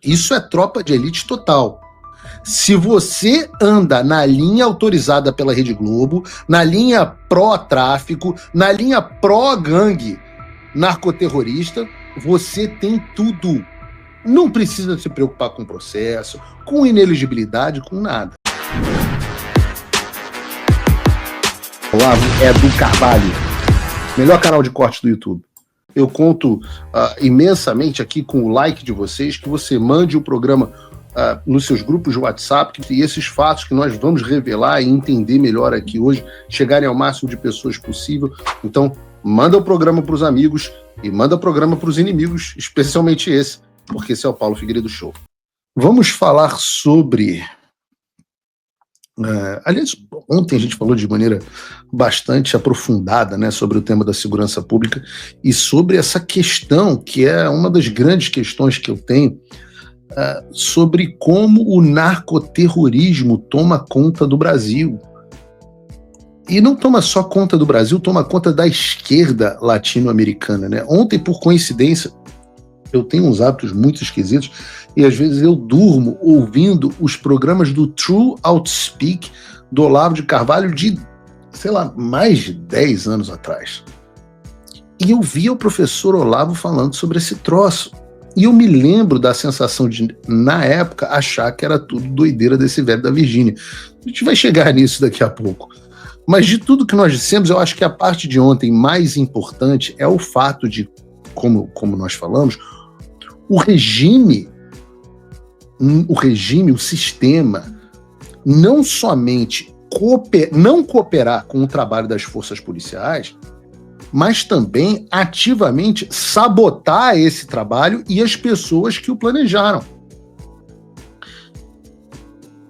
Isso é tropa de elite total. Se você anda na linha autorizada pela Rede Globo, na linha pró-tráfico, na linha pró-gangue narcoterrorista, você tem tudo. Não precisa se preocupar com processo, com ineligibilidade, com nada. Olavo é do Carvalho, melhor canal de corte do YouTube. Eu conto imensamente aqui com o like de vocês, que você mande o programa nos seus grupos de WhatsApp, e esses fatos que nós vamos revelar e entender melhor aqui hoje, chegarem ao máximo de pessoas possível. Então, manda o programa para os amigos e manda o programa para os inimigos, especialmente esse, porque esse é o Paulo Figueiredo Show. Vamos falar sobre... aliás, ontem a gente falou de maneira bastante aprofundada, né, sobre o tema da segurança pública e sobre essa questão, que é uma das grandes questões que eu tenho, sobre como o narcoterrorismo toma conta do Brasil. E não toma só conta do Brasil, toma conta da esquerda latino-americana, né? Ontem, por coincidência, eu tenho uns hábitos muito esquisitos e às vezes eu durmo ouvindo os programas do True Outspeak do Olavo de Carvalho de, sei lá, mais de 10 anos atrás. E eu via o professor Olavo falando sobre esse troço. E eu me lembro da sensação de, na época, achar que era tudo doideira desse velho da Virgínia. A gente vai chegar nisso daqui a pouco. Mas de tudo que nós dissemos, eu acho que a parte de ontem mais importante é o fato de, como nós falamos, o regime, o sistema, não somente não cooperar com o trabalho das forças policiais, mas também ativamente sabotar esse trabalho e as pessoas que o planejaram.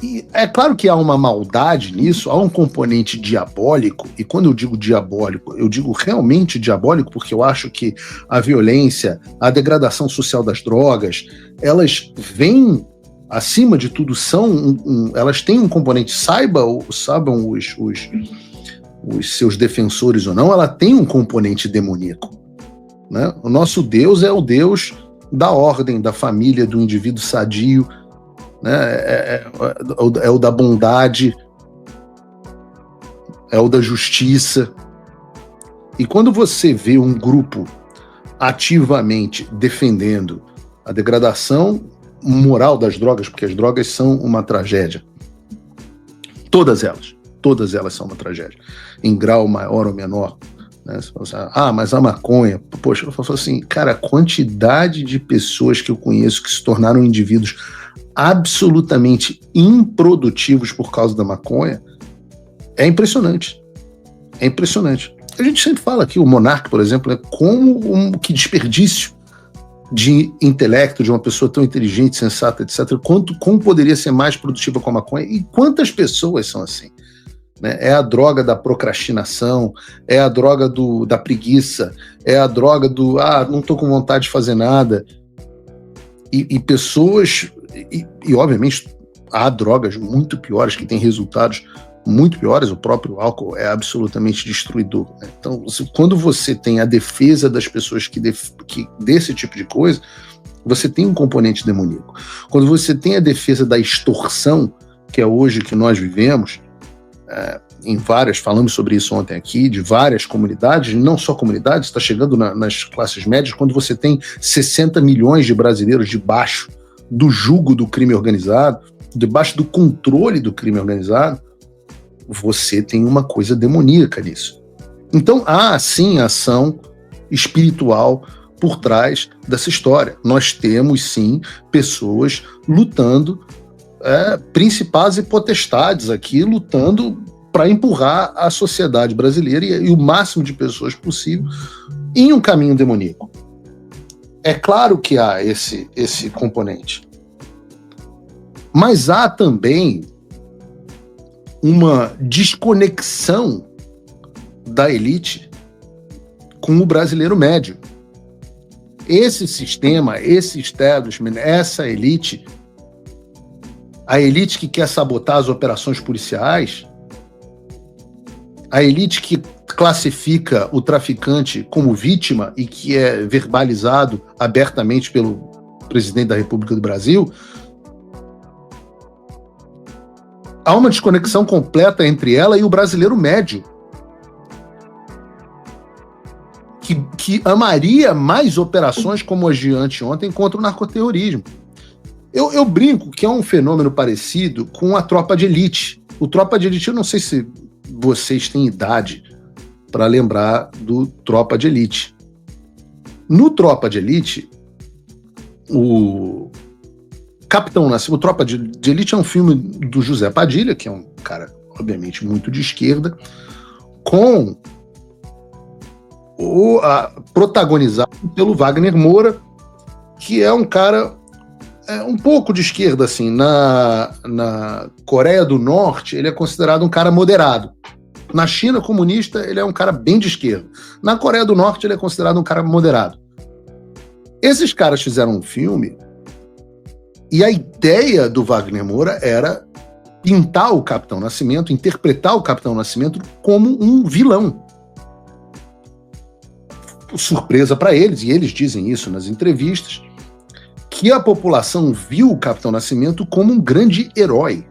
E é claro que há uma maldade nisso, há um componente diabólico, e quando eu digo diabólico, eu digo realmente diabólico, porque eu acho que a violência, a degradação social das drogas, elas vêm, acima de tudo, elas têm um componente, saibam os seus defensores ou não, ela tem um componente demoníaco, né? O nosso Deus é o Deus da ordem, da família, do indivíduo sadio, né? É o da bondade, é o da justiça. E quando você vê um grupo ativamente defendendo a degradação moral das drogas, porque as drogas são uma tragédia, todas elas são uma tragédia, em grau maior ou menor, né? Mas a maconha, poxa, eu falo assim, cara, a quantidade de pessoas que eu conheço que se tornaram indivíduos absolutamente improdutivos por causa da maconha é impressionante. É impressionante. A gente sempre fala aqui, o Monark, por exemplo, é como que desperdício de intelecto de uma pessoa tão inteligente, sensata, etc. Como poderia ser mais produtiva com a maconha? E quantas pessoas são assim? Né? É a droga da procrastinação, é a droga da preguiça, é a droga do não estou com vontade de fazer nada. E pessoas, e obviamente há drogas muito piores que têm resultados muito piores, o próprio álcool é absolutamente destruidor, né? Então, quando você tem a defesa das pessoas que desse tipo de coisa, você tem um componente demoníaco. Quando você tem a defesa da extorsão, que é hoje que nós vivemos, falamos sobre isso ontem aqui, de várias comunidades, não só comunidades, está chegando nas classes médias, quando você tem 60 milhões de brasileiros debaixo do jugo do crime organizado, debaixo do controle do crime organizado, você tem uma coisa demoníaca nisso. Então há sim ação espiritual por trás dessa história. Nós temos sim pessoas lutando, principais e potestades aqui, lutando para empurrar a sociedade brasileira e o máximo de pessoas possível em um caminho demoníaco. É claro que há esse componente. Mas há também uma desconexão da elite com o brasileiro médio. Esse sistema, esse establishment, essa elite, a elite que quer sabotar as operações policiais, a elite que classifica o traficante como vítima e que é verbalizado abertamente pelo presidente da República do Brasil, há uma desconexão completa entre ela e o brasileiro médio, que amaria mais operações como as de anteontem contra o narcoterrorismo. Eu brinco que é um fenômeno parecido com a Tropa de Elite. O Tropa de Elite, eu não sei se vocês têm idade para lembrar do Tropa de Elite. No Tropa de Elite, o Capitão Nascimento, o Tropa de Elite é um filme do José Padilha, que é um cara, obviamente, muito de esquerda, protagonizado pelo Wagner Moura, que é um cara um pouco de esquerda, assim. Na Coreia do Norte, ele é considerado um cara moderado. Na China comunista, ele é um cara bem de esquerda. Na Coreia do Norte, ele é considerado um cara moderado. Esses caras fizeram um filme e a ideia do Wagner Moura era pintar o Capitão Nascimento, interpretar o Capitão Nascimento como um vilão. Surpresa para eles, e eles dizem isso nas entrevistas, que a população viu o Capitão Nascimento como um grande herói.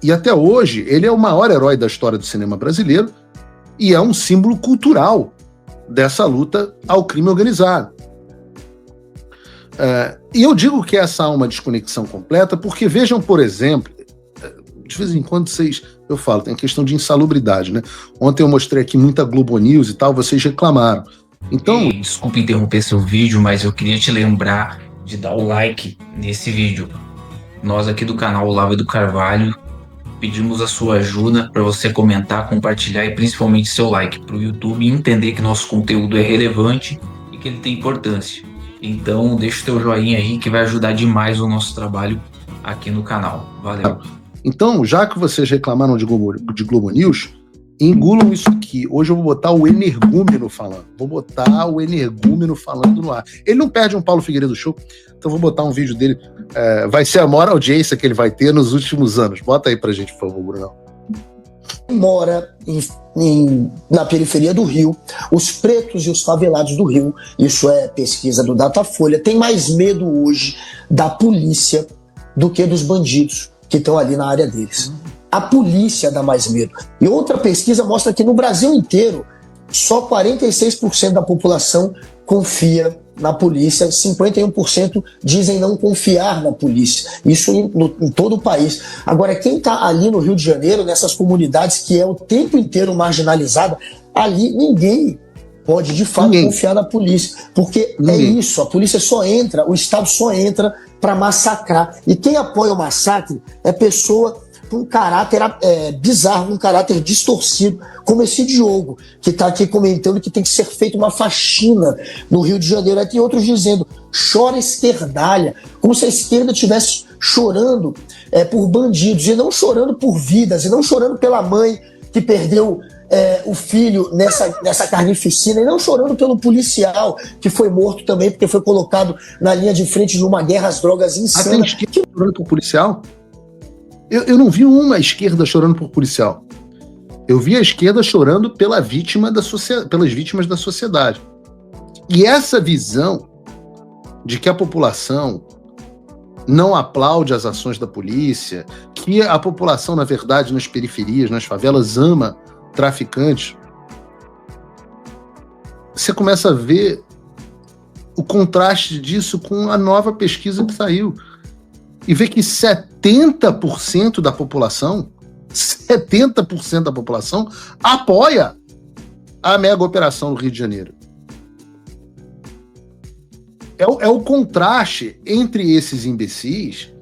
E até hoje, ele é o maior herói da história do cinema brasileiro e é um símbolo cultural dessa luta ao crime organizado. E eu digo que essa há uma desconexão completa porque, vejam, por exemplo, de vez em quando eu falo, tem a questão de insalubridade, né? Ontem eu mostrei aqui muita Globo News e tal, vocês reclamaram. Então, desculpe interromper seu vídeo, mas eu queria te lembrar de dar o like nesse vídeo. Nós aqui do canal Olavo do Carvalho pedimos a sua ajuda para você comentar, compartilhar e principalmente seu like para o YouTube entender que nosso conteúdo é relevante e que ele tem importância. Então deixa o teu joinha aí que vai ajudar demais o nosso trabalho aqui no canal. Valeu. Então, já que vocês reclamaram de Globo News, engulam isso aqui. Hoje eu vou botar o Energúmeno falando. No ar. Ele não perde um Paulo Figueiredo Show, então vou botar um vídeo dele. Vai ser a maior audiência que ele vai ter nos últimos anos. Bota aí pra gente, por favor, Brunão. Mora na periferia do Rio, os pretos e os favelados do Rio, isso é pesquisa do Datafolha, tem mais medo hoje da polícia do que dos bandidos que estão ali na área deles. A polícia dá mais medo. E outra pesquisa mostra que no Brasil inteiro, só 46% da população confia na polícia, 51% dizem não confiar na polícia. Isso em todo o país. Agora, quem está ali no Rio de Janeiro, nessas comunidades que é o tempo inteiro marginalizada, ali ninguém pode, de fato, confiar na polícia. Porque é isso, a polícia só entra, o Estado só entra para massacrar. E quem apoia o massacre é pessoa com um caráter bizarro, um caráter distorcido, como esse Diogo, que está aqui comentando que tem que ser feita uma faxina no Rio de Janeiro. Aí tem outros dizendo, chora esquerdalha, como se a esquerda estivesse chorando por bandidos, e não chorando por vidas, e não chorando pela mãe que perdeu o filho nessa carnificina, e não chorando pelo policial que foi morto também, porque foi colocado na linha de frente de uma guerra às drogas insana. Tem esquerda chorando por policial? Eu não vi uma esquerda chorando por policial. Eu vi a esquerda chorando pelas vítimas da sociedade. E essa visão de que a população não aplaude as ações da polícia, que a população, na verdade, nas periferias, nas favelas, ama traficantes, você começa a ver o contraste disso com a nova pesquisa que saiu. E ver que 70% da população apoia a mega operação no Rio de Janeiro. É o contraste entre esses imbecis.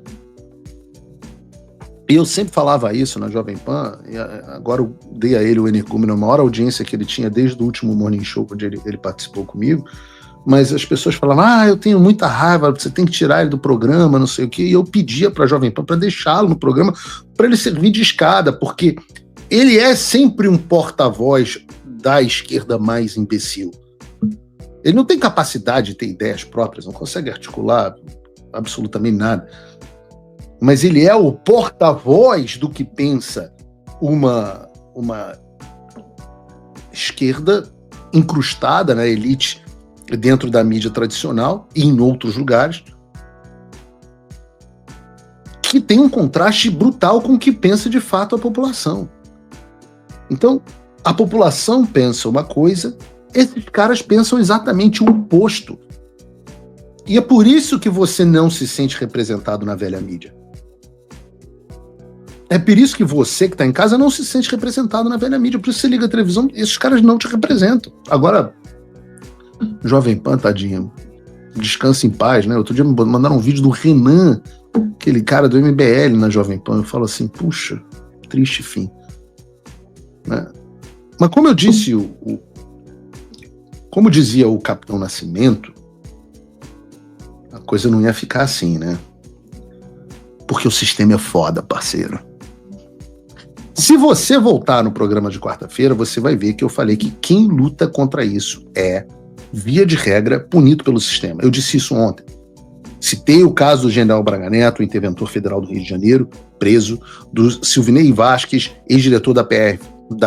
Eu sempre falava isso na Jovem Pan, e agora eu dei a ele o Energúmeno, a maior audiência que ele tinha desde o último Morning Show, onde ele participou comigo. Mas as pessoas falavam, eu tenho muita raiva, você tem que tirar ele do programa, não sei o quê. E eu pedia para a Jovem Pan para deixá-lo no programa, para ele servir de escada, porque ele é sempre um porta-voz da esquerda mais imbecil. Ele não tem capacidade de ter ideias próprias, não consegue articular absolutamente nada. Mas ele é o porta-voz do que pensa uma esquerda incrustada na elite dentro da mídia tradicional e em outros lugares, que tem um contraste brutal com o que pensa de fato a população. Então, a população pensa uma coisa, esses caras pensam exatamente o oposto. E é por isso que você não se sente representado na velha mídia. É por isso que você que está em casa não se sente representado na velha mídia. Por isso você liga a televisão, esses caras não te representam. Agora, Jovem Pan, tadinho, descansa em paz, né? Outro dia me mandaram um vídeo do Renan, aquele cara do MBL na Jovem Pan. Eu falo assim, puxa, triste fim. Né? Mas como eu disse, como dizia o Capitão Nascimento, a coisa não ia ficar assim, né? Porque o sistema é foda, parceiro. Se você voltar no programa de quarta-feira, você vai ver que eu falei que quem luta contra isso é, via de regra, punido pelo sistema. Eu disse isso ontem. Citei o caso do general Braga Neto, o interventor federal do Rio de Janeiro, preso, do Silvinei Vasquez, ex-diretor da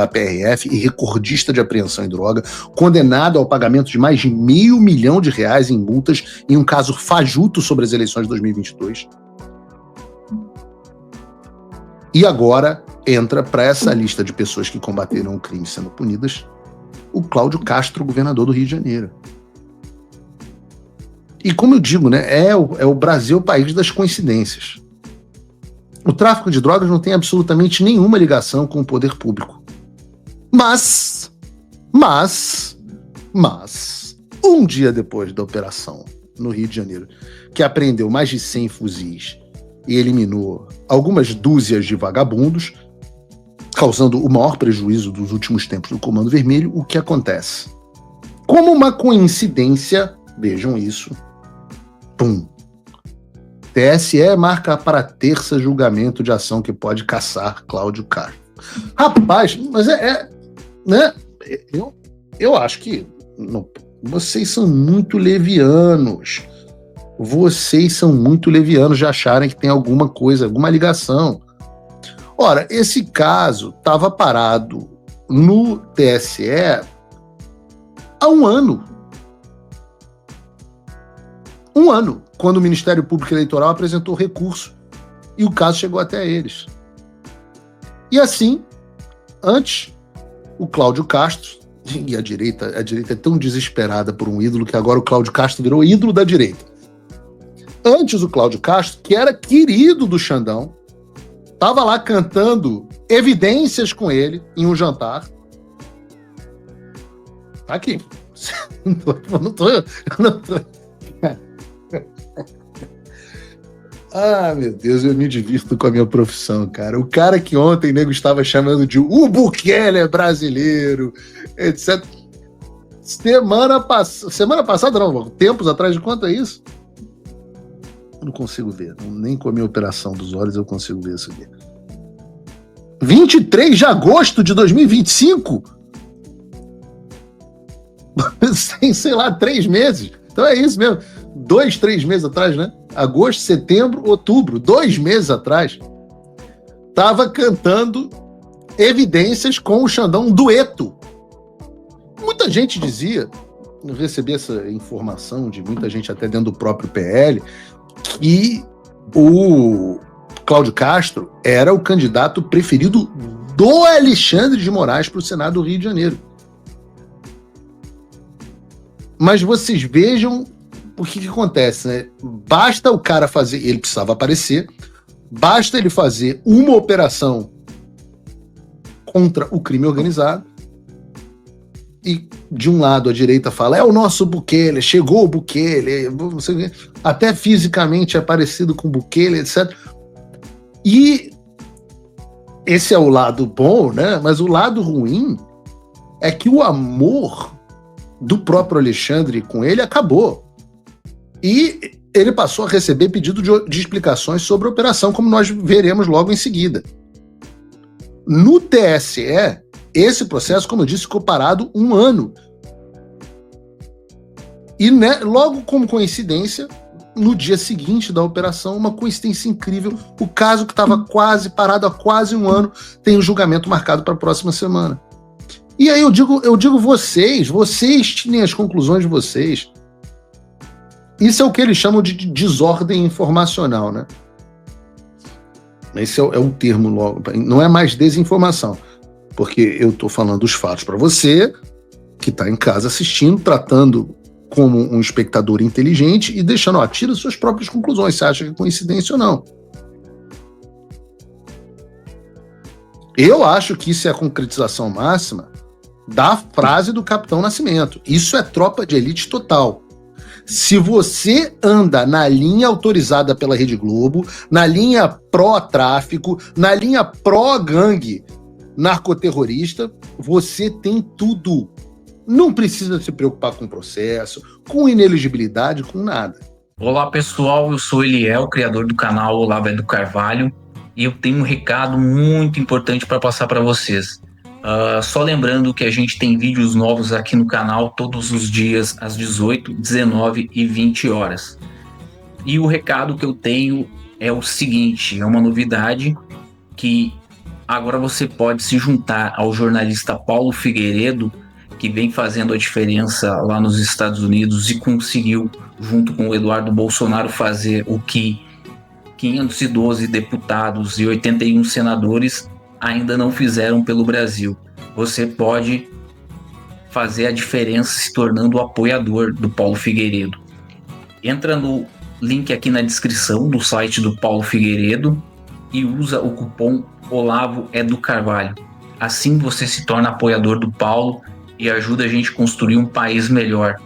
PRF e recordista de apreensão em droga, condenado ao pagamento de mais de R$500 milhão em multas em um caso fajuto sobre as eleições de 2022. E agora entra para essa lista de pessoas que combateram o crime sendo punidas o Cláudio Castro, governador do Rio de Janeiro. E como eu digo, né, é o Brasil o país das coincidências. O tráfico de drogas não tem absolutamente nenhuma ligação com o poder público. Mas, um dia depois da operação no Rio de Janeiro, que apreendeu mais de 100 fuzis e eliminou algumas dúzias de vagabundos, causando o maior prejuízo dos últimos tempos do Comando Vermelho, o que acontece? Como uma coincidência, vejam isso, pum, TSE marca para terça julgamento de ação que pode caçar Cláudio Castro. Rapaz, mas né? Eu acho que não, vocês são muito levianos. Vocês são muito levianos de acharem que tem alguma coisa, alguma ligação. Ora, esse caso estava parado no TSE há um ano. Um ano, quando o Ministério Público Eleitoral apresentou recurso e o caso chegou até eles. E assim, antes, o Cláudio Castro, e a direita é tão desesperada por um ídolo que agora o Cláudio Castro virou ídolo da direita. Antes o Cláudio Castro, que era querido do Xandão, estava lá cantando Evidências com ele em um jantar. Tá aqui. Eu não tô. Ah, meu Deus, eu me divirto com a minha profissão, cara. O cara que ontem nego estava chamando de o Bukele é brasileiro, etc. Semana passada, não, tempos atrás, de quanto é isso? Eu não consigo ver, nem com a minha operação dos olhos eu consigo ver isso aqui. 23 de agosto de 2025? Sei lá, 3 meses. Então é isso mesmo. 2, 3 meses atrás, né? Agosto, setembro, outubro, 2 meses atrás, tava cantando Evidências com o Xandão, um dueto. Muita gente dizia, eu recebi essa informação de muita gente até dentro do próprio PL, que o Cláudio Castro era o candidato preferido do Alexandre de Moraes para o Senado do Rio de Janeiro. Mas vocês vejam o que acontece, né? Basta o cara fazer, ele precisava aparecer, basta ele fazer uma operação contra o crime organizado e de um lado a direita fala, é o nosso Bukele, chegou o Bukele, até fisicamente é parecido com o Bukele, etc. E esse é o lado bom, né? Mas o lado ruim é que o amor do próprio Alexandre com ele acabou. E ele passou a receber pedido de explicações sobre a operação, como nós veremos logo em seguida. No TSE, esse processo, como eu disse, ficou parado 1 ano. E né, logo como coincidência, no dia seguinte da operação, uma coincidência incrível, o caso que estava quase parado há quase 1 ano, tem o julgamento marcado para a próxima semana. E aí eu digo vocês tirem as conclusões de vocês. Isso é o que eles chamam de desordem informacional, né? Esse é o termo logo. Não é mais desinformação, porque eu estou falando os fatos para você, que está em casa assistindo, tratando como um espectador inteligente e deixando, tira suas próprias conclusões, você acha que é coincidência ou não. Eu acho que isso é a concretização máxima da frase do Capitão Nascimento. Isso é tropa de elite total. Se você anda na linha autorizada pela Rede Globo, na linha pró-tráfico, na linha pró-gangue narcoterrorista, você tem tudo. Não precisa se preocupar com processo, com ineligibilidade, com nada. Olá pessoal, eu sou Eliel, criador do canal Olavo do Carvalho, e eu tenho um recado muito importante para passar para vocês. Só lembrando que a gente tem vídeos novos aqui no canal todos os dias às 18, 19 e 20 horas. E o recado que eu tenho é o seguinte, é uma novidade que agora você pode se juntar ao jornalista Paulo Figueiredo, que vem fazendo a diferença lá nos Estados Unidos e conseguiu, junto com o Eduardo Bolsonaro, fazer o que 512 deputados e 81 senadores ainda não fizeram pelo Brasil. Você pode fazer a diferença se tornando apoiador do Paulo Figueiredo. Entra no link aqui na descrição do site do Paulo Figueiredo e usa o cupom Olavo é do Carvalho. Assim você se torna apoiador do Paulo e ajuda a gente a construir um país melhor,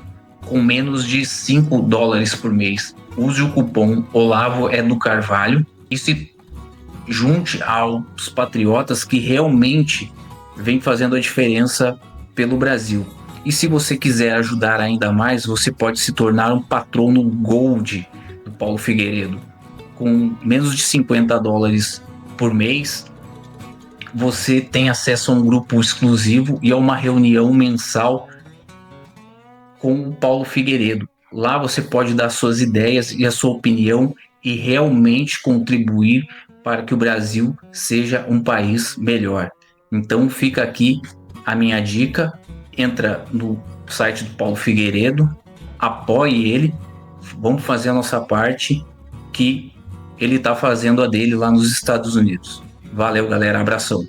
com menos de $5 por mês. Use o cupom Olavo é do Carvalho e se junte aos patriotas que realmente vêm fazendo a diferença pelo Brasil. E se você quiser ajudar ainda mais, você pode se tornar um patrono Gold do Paulo Figueiredo. Com menos de $50 por mês, você tem acesso a um grupo exclusivo e a uma reunião mensal com o Paulo Figueiredo. Lá você pode dar suas ideias e a sua opinião e realmente contribuir para que o Brasil seja um país melhor. Então fica aqui a minha dica, entra no site do Paulo Figueiredo, apoie ele, vamos fazer a nossa parte, que ele está fazendo a dele lá nos Estados Unidos. Valeu, galera, abração.